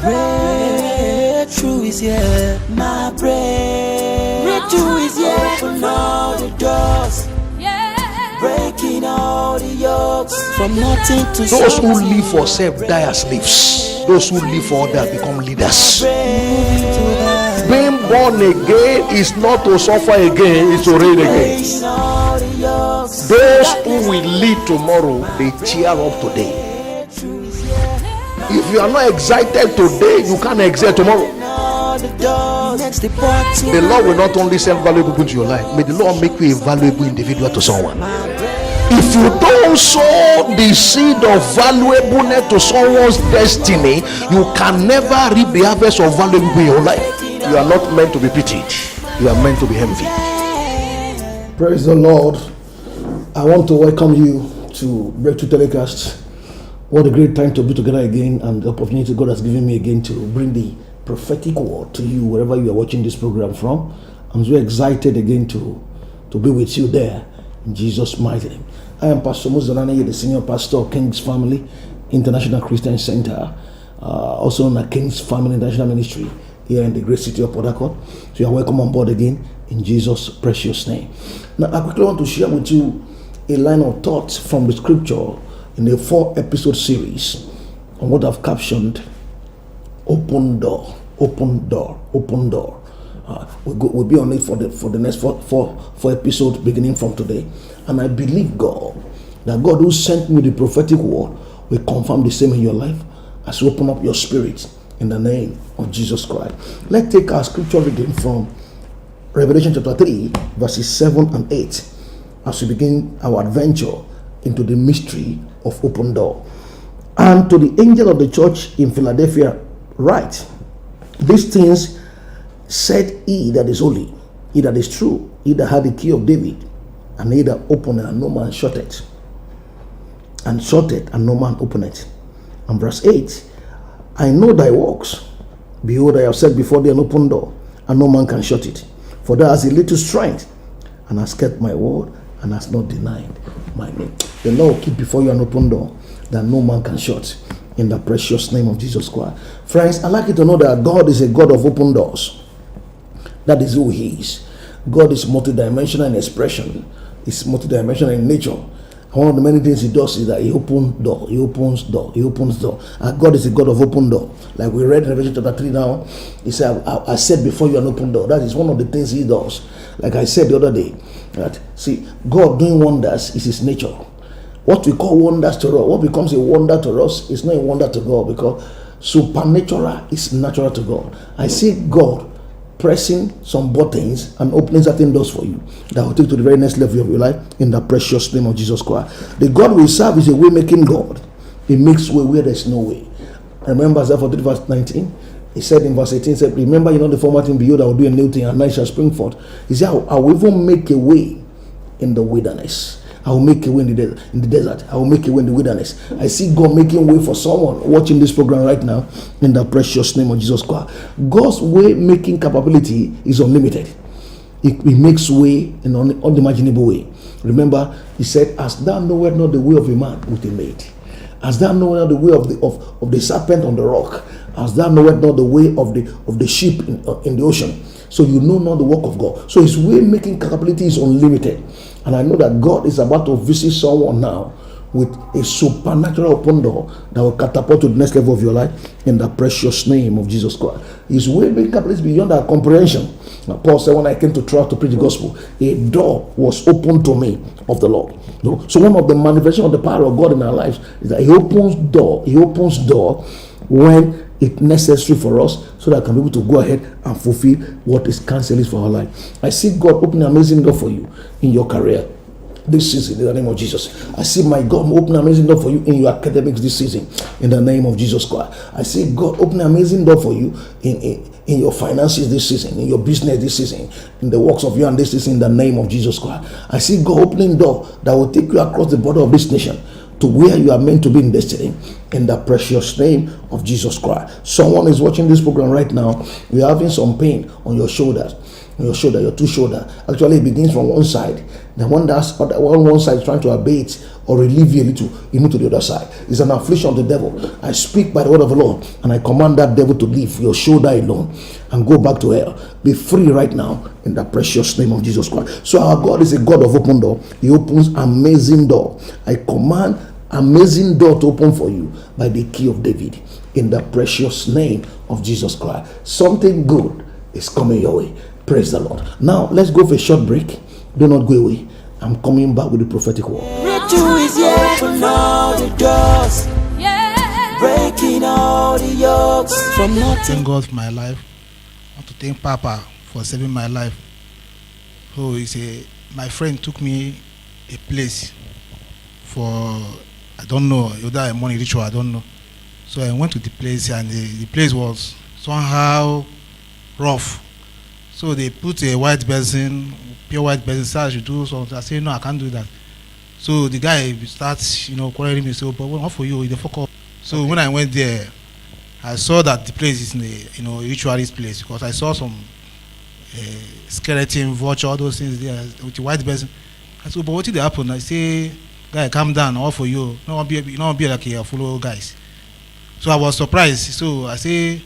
breakthrough is here. My breakthrough is here. Open all the doors. Breaking all the yokes. From nothing to those who live for self die as slaves. Those who live for others become leaders. Being born again is not to suffer again, it's to reign again. Those who will lead tomorrow, they cheer up today. If you are not excited today, you can't excel tomorrow. The Lord will not only send valuable people to your life, may the Lord make you a valuable individual to someone. If you don't sow the seed of valuableness to someone's destiny, you can never reap the harvest of valuable in your life. You are not meant to be pitied, you are meant to be envied. Praise the Lord. I want to welcome you to Breakthrough Telecast. What a great time to be together again, and the opportunity God has given me again to bring the prophetic word to you wherever you are watching this program from. I'm so excited again to be with you there in Jesus' mighty name. I am Pastor Muzanani, the senior pastor of King's Family International Christian Center, also known as King's Family International Ministry here in the great city of Port Harcourt. So you are welcome on board again in Jesus' precious name. Now I quickly want to share with you a line of thoughts from the scripture in a 4-episode series on what I've captioned Open Door, Open Door, Open Door. We'll be on it for the next four episodes beginning from today. And I believe God, that God who sent me the prophetic word will confirm the same in your life as you open up your spirit in the name of Jesus Christ. Let's take our scripture reading from Revelation chapter 3, verses 7 and 8 as we begin our adventure into the mystery of open door. And to the angel of the church in Philadelphia write, these things said he that is holy, he that is true, he that had the key of David, and he that opened and no man shut it, and shut it and no man opened it. And verse 8, I know thy works. Behold, I have set before thee an open door, and no man can shut it. For thou hast a little strength, and hast kept my word, and hast not denied my name. The Lord will keep before you an open door that no man can shut, in the precious name of Jesus Christ. Friends, I'd like you to know that God is a God of open doors. That is who he is. God is multidimensional in expression. He's multidimensional in nature. And one of the many things he does is that he opens door, he opens door, he opens door. And God is a God of open door. Like we read in Revelation chapter 3 now, he said, I set before you an open door. That is one of the things he does. Like I said the other day, that see, God doing wonders is his nature. What we call wonders to us, what becomes a wonder to us is not a wonder to God, because supernatural is natural to God. I see God pressing some buttons and opening certain doors for you that will take to the very next level of your life in the precious name of Jesus Christ. The God we serve is a way-making God. He makes way where there's no way. Remember Isaiah 43 verse 19, he said in verse 18, he said, remember you know the former thing, behold I will do a new thing, and now it shall spring forth. He said, I will even make a way in the wilderness. I will make a way in the desert. I will make a way in the wilderness. I see God making way for someone watching this program right now in the precious name of Jesus Christ. God's way making capability is unlimited. He makes way in an unimaginable way. Remember, he said, as thou knowest not the way of a man with a maid, as thou knowest not the way of the serpent on the rock, as thou knowest not the way of the sheep in the ocean, so you know not the work of God. So his way making capability is unlimited. And I know that God is about to visit someone now with a supernatural open door that will catapult to the next level of your life in the precious name of Jesus Christ. His way making capability is beyond our comprehension. Now, Paul said, when I came to try to preach the gospel, a door was opened to me of the Lord. So one of the manifestations of the power of God in our lives is that he opens door when it's necessary for us, so that I can be able to go ahead and fulfill what his counsel is for our life. I see God opening an amazing door for you in your career this season in the name of Jesus. I see my God open an amazing door for you in your academics this season in the name of Jesus Christ. I see God open an amazing door for you in your finances this season, in your business this season, in the works of your hand this season in the name of Jesus Christ. I see God opening door that will take you across the border of this nation to where you are meant to be in destiny in the precious name of Jesus Christ. Someone is watching this program right now. You're having some pain on your shoulders. your shoulder, your two shoulder. Actually, it begins from one side. The one that's one side is trying to abate or relieve you a little, you move to the other side. It's an affliction of the devil. I speak by the word of the Lord, and I command that devil to leave your shoulder alone and go back to hell. Be free right now in the precious name of Jesus Christ. So our God is a God of open door. He opens amazing door. I command amazing door to open for you by the key of David in the precious name of Jesus Christ. Something good is coming your way. Praise the Lord. Now let's go for a short break. Do not go away. I'm coming back with the prophetic word. Breakthrough is here, open all the doors, breaking all the yokes from nothing. Thank God for my life. I want to thank Papa for saving my life. So my friend took me a place for, I don't know, whether a money ritual, I don't know. So I went to the place, and the place was somehow rough. So they put a white basin, pure white basin, so I should do something. I said, no, I can't do that. So the guy starts, quarreling me. So, but what for you? The fuck up. So okay. When I went there, I saw that the place is in the, ritualist place, because I saw some skeleton, vulture, all those things there with the white basin. I said, but what did happen? I say, guy, calm down, all for you. Not be like a follow guys. So I was surprised. So I say,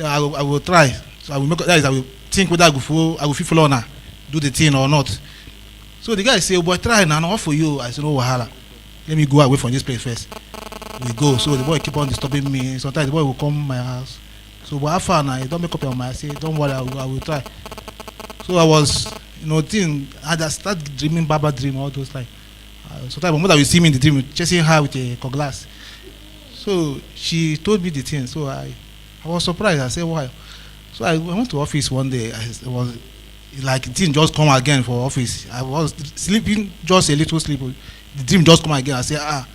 I will try. So I will make that is I will think whether I will follow now, do the thing or not. So the guy say, boy, try now, not for you. I said, no wahala. Let me go away from this place first. We go. So the boy keep on disturbing me. Sometimes the boy will come to my house. So but how far now? Don't make up your mind. I say, don't worry, I will try. So I was, I just start dreaming Baba dream, all those like. Sometimes my mother will see me in the dream chasing her with a glass. So she told me the thing. So I was surprised. I said, why? So I went to office one day. I was like, the dream just come again for office. I was sleeping, just a little sleep. The dream just come again. I said, what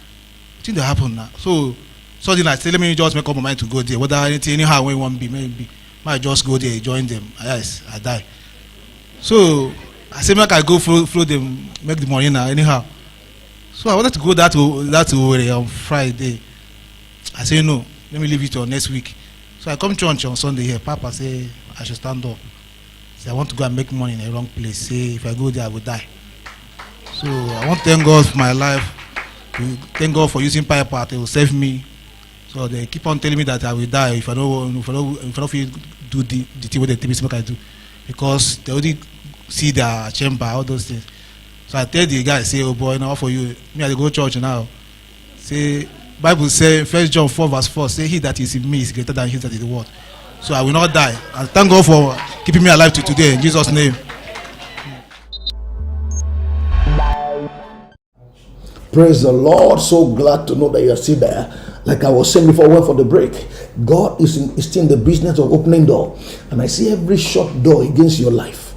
thing that happened now? So suddenly I said, let me just make up my mind to go there. Whether anyhow when want be, maybe might just go there, join them. Yes, I die. So I said, make I go flow them, make the money now anyhow. So I wanted to go that on Friday. I said, no, let me leave it till next week. So I come to church on Sunday here. Papa say I should stand up. Say I want to go and make money in a wrong place. Say if I go there I will die. So I want to thank God for my life. Thank God for using Piper. They will save me. So they keep on telling me that I will die if I don't do the thing with the TV make I do, because they already see their chamber, all those things. So I tell the guy, say, oh boy, now for you, me I go to church now. Say Bible say 1 John 4 verse 4, say he that is in me is greater than he that is in the world. So I will not die. And thank God for keeping me alive to today in Jesus' name. Praise the Lord. So glad to know that you are still there. Like I was saying before I went for the break, God is still in the business of opening door. And I see every shut door against your life.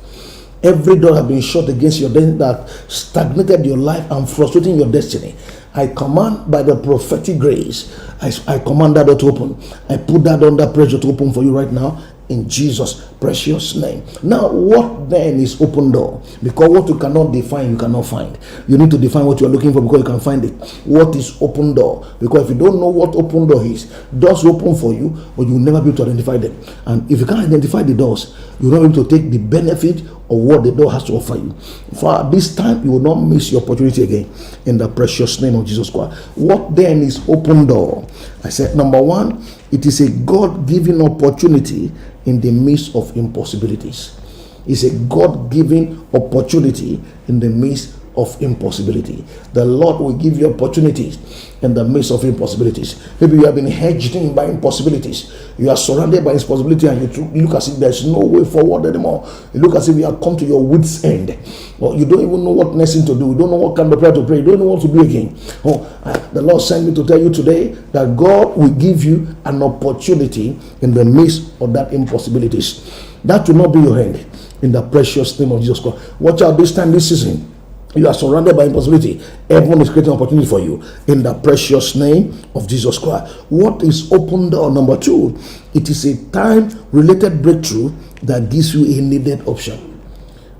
Every door has been shut against your destiny that stagnated your life and frustrating your destiny. I command by the prophetic grace, I command that door to open. I put that under pressure to open for you right now in Jesus' precious name. Now, what then is open door? Because what you cannot define, you cannot find. You need to define what you are looking for because you can find it. What is open door? Because if you don't know what open door is, doors open for you, but you will never be able to identify them. And if you can't identify the doors, you will not be able to take the benefit of what the door has to offer you. For this time, you will not miss your opportunity again in the precious name of Jesus Christ. What then is open door? I said, number one, it is a God-given opportunity in the midst of impossibilities. It's a God-given opportunity in the midst of impossibility. The Lord will give you opportunities in the midst of impossibilities. Maybe you have been hedged in by impossibilities. You are surrounded by impossibility and you look as if there's no way forward anymore. You look as if you have come to your wit's end. Or you don't even know what next thing to do. You don't know what kind of prayer to pray. You don't know what to do again. The Lord sent me to tell you today that God will give you an opportunity in the midst of that impossibilities. That will not be your end in the precious name of Jesus Christ. Watch out this time, this season. You are surrounded by impossibility. Everyone is creating opportunity for you in the precious name of Jesus Christ. What is open door? Number two, it is a time-related breakthrough that gives you a needed option.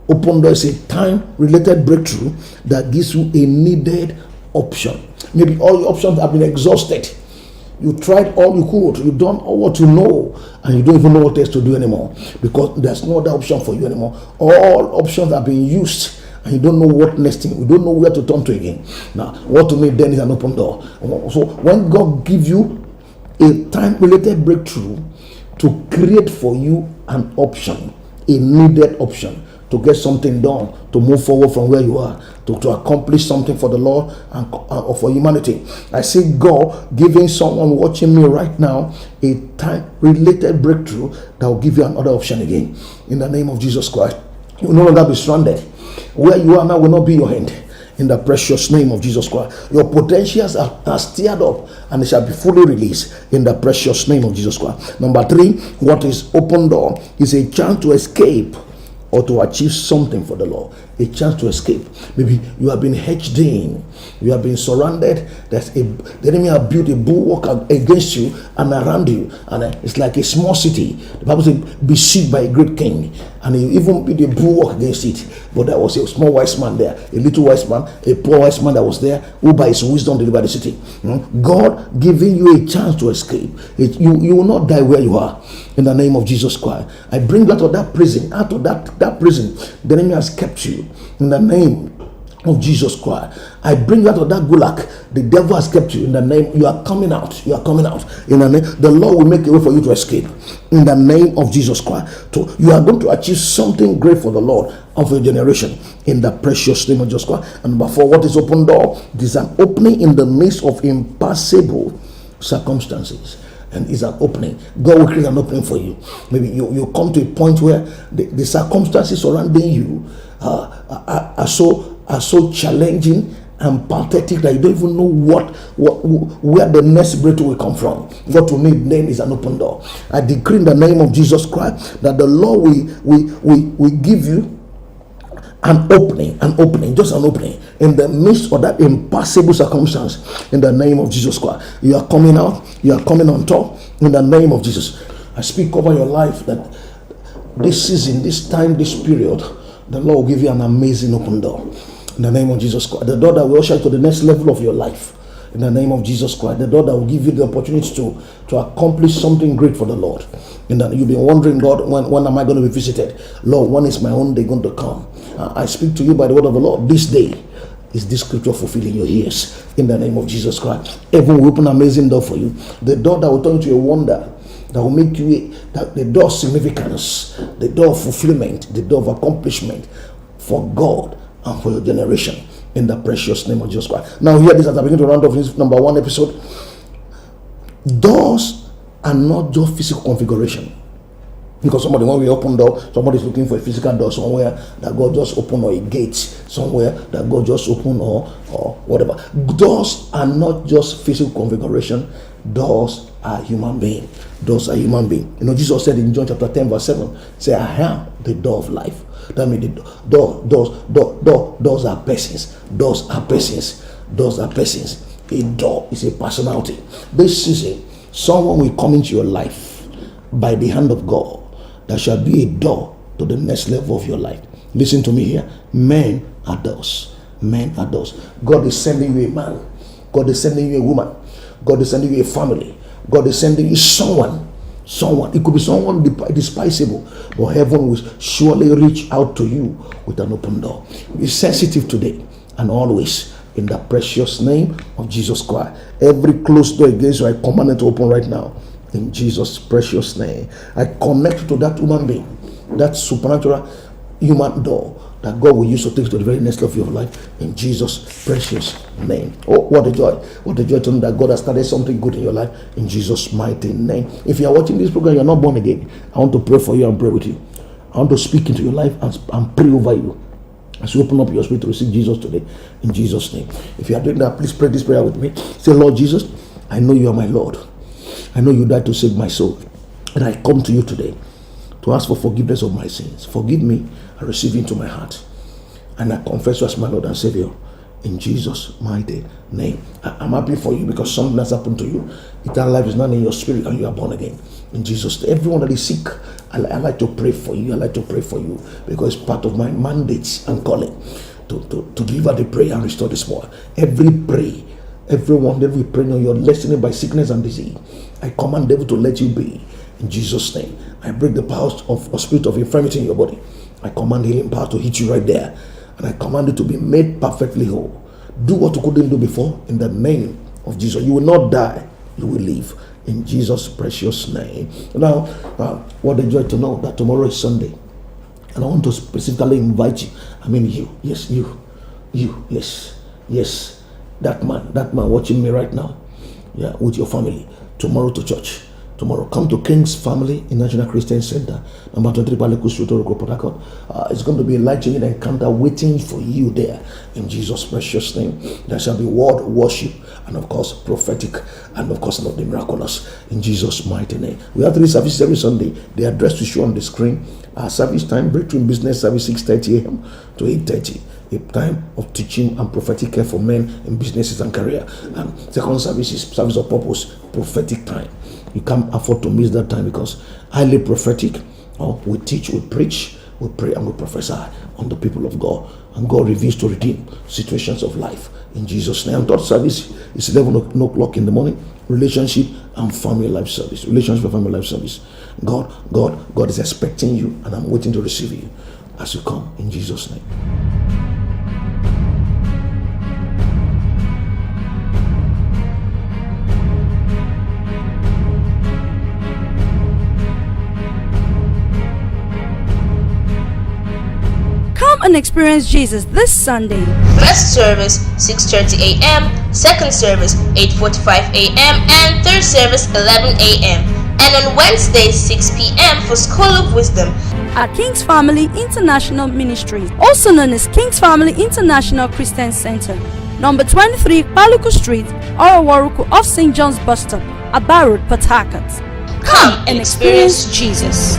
Open door is a time-related breakthrough that gives you a needed option. Maybe all your options have been exhausted. You tried all you could. You've done all what you know, and you don't even know what else to do anymore, because there's no other option for you anymore. All options are being used, and you don't know what next thing. You don't know where to turn to again. Now, what to make then is an open door. So when God gives you a time-related breakthrough to create for you an option, a needed option, to get something done, to move forward from where you are, to accomplish something for the Lord and for humanity. I see God giving someone watching me right now a time-related breakthrough that will give you another option again. In the name of Jesus Christ, you will no longer be stranded. Where you are now will not be your end. In the precious name of Jesus Christ, your potentials are stirred up, and they shall be fully released in the precious name of Jesus Christ. Number 3, what is open door is a chance to escape or to achieve something for the Lord. A chance to escape. Maybe you have been hedged in, you have been surrounded. The enemy have built a bulwark against you and around you, and it's like a small city. The Bible says, besieged by a great king, and he even built a bulwark against it. But there was a small wise man there, a little wise man, a poor wise man that was there, who by his wisdom delivered the city. God giving you a chance to escape. You will not die where you are. In the name of Jesus Christ, I bring you out of that prison. Out of that prison, the enemy has kept you. In the name of Jesus Christ, I bring you out of that gulag. The devil has kept you. In the name, you are coming out. You are coming out. In the name, the Lord will make a way for you to escape. In the name of Jesus Christ, so you are going to achieve something great for the Lord and for your generation. In the precious name of Jesus Christ. And number 4, what is open door? It is an opening in the midst of impassable circumstances. And it's an opening. God will create an opening for you. Maybe you come to a point where the circumstances surrounding you are so challenging and pathetic that you don't even know where the next breakthrough will come from. What we need then is an open door. I decree in the name of Jesus Christ that the Lord will give you an opening, just an opening in the midst of that impossible circumstance. In the name of Jesus Christ, you are coming out, you are coming on top. In the name of Jesus, I speak over your life that this season, this time, this period, the Lord will give you an amazing open door. In the name of Jesus Christ, the door that will usher you to the next level of your life. In the name of Jesus Christ, the door that will give you the opportunity to accomplish something great for the Lord. And that you've been wondering, God, when am I going to be visited? Lord, when is my own day going to come? I speak to you by the word of the Lord. This day is this scripture fulfilling your ears. In the name of Jesus Christ, heaven will open an amazing door for you. The door that will turn into a wonder, that will make you the door of significance, the door of fulfillment, the door of accomplishment for God and for your generation. In the precious name of Jesus Christ. Now hear this as I begin to round off this number 1 episode. Doors are not just physical configuration. Because when we open door, somebody's looking for a physical door somewhere that God just opened, or a gate somewhere that God just opened, or whatever. Doors are not just physical configuration. Doors are human being. Doors are human being. You know, Jesus said in John chapter 10 verse 7, say, I am the door of life. That means the doors are persons. Doors are persons. Doors are persons. A door is a personality. This season, someone will come into your life by the hand of God. There shall be a door to the next level of your life. Listen to me here. Men are doors. Men are doors. God is sending you a man. God is sending you a woman. God is sending you a family. God is sending you someone. It could be someone despisable, but heaven will surely reach out to you with an open door. Be sensitive today and always, in the precious name of Jesus Christ. Every closed door against you, I command it to open right now. In Jesus' precious name, I connect to that human being, that supernatural human door that God will use to take to the very next level of your life. In Jesus' precious name. Oh, what a joy. What a joy to know that God has started something good in your life. In Jesus' mighty name. If you are watching this program, you are not born again, I want to pray for you and pray with you. I want to speak into your life and pray over you as you open up your spirit to receive Jesus today. In Jesus' name. If you are doing that, please pray this prayer with me. Say, Lord Jesus, I know you are my Lord. I know you died to save my soul. And I come to you today to ask for forgiveness of my sins. Forgive me and receive into my heart. And I confess you as my Lord and Savior. In Jesus' mighty name. I'm happy for you because something has happened to you. Eternal life is not in your spirit and you are born again. In Jesus' name. Everyone that is sick, I like to pray for you. I like to pray for you because it's part of my mandate and calling to deliver the prayer and restore the small. Every Everyone, every praying on your destiny by sickness and disease, I command devil to let you be. In Jesus' name, I break the powers of spirit of infirmity in your body. I command healing power to hit you right there. And I command you to be made perfectly whole. Do what you couldn't do before in the name of Jesus. You will not die, you will live. In Jesus' precious name. Now, what a joy to know that tomorrow is Sunday. And I want to specifically invite you. I mean you. Yes, you. Yes. That man watching me right now. Yeah, with your family. Tomorrow to church. Tomorrow, come to King's Family International Christian Center, number 23 Paleku Street, Port Harcourt. It's going to be a life-changing encounter waiting for you there. In Jesus' precious name, there shall be word, worship, and of course prophetic, and of course not the miraculous. In Jesus' mighty name, we have 3 services every Sunday. The address to show on the screen. Our service time: Breakthrough Business Service 6:30 a.m. to 8:30. A time of teaching and prophetic care for men in businesses and career. And second service is service of purpose, prophetic time. You can't afford to miss that time because highly prophetic. We teach, we preach, we pray, and we prophesy on the people of God. And God reveals to redeem situations of life. In Jesus' name. And third service is 11 o'clock in the morning. Relationship and family life service. Relationship and family life service. God is expecting you, and I'm waiting to receive you as you come. In Jesus' name. And experience Jesus this Sunday. First service 6:30 a.m., second service 8:45 a.m., and third service 11 a.m. And on Wednesday 6 p.m. for School of Wisdom at King's Family International Ministries, also known as King's Family International Christian Center, number 23 Paleku Street, Orowaruku off St. John's Bus Stop, Aba Road, Port Harcourt. Come and experience Jesus.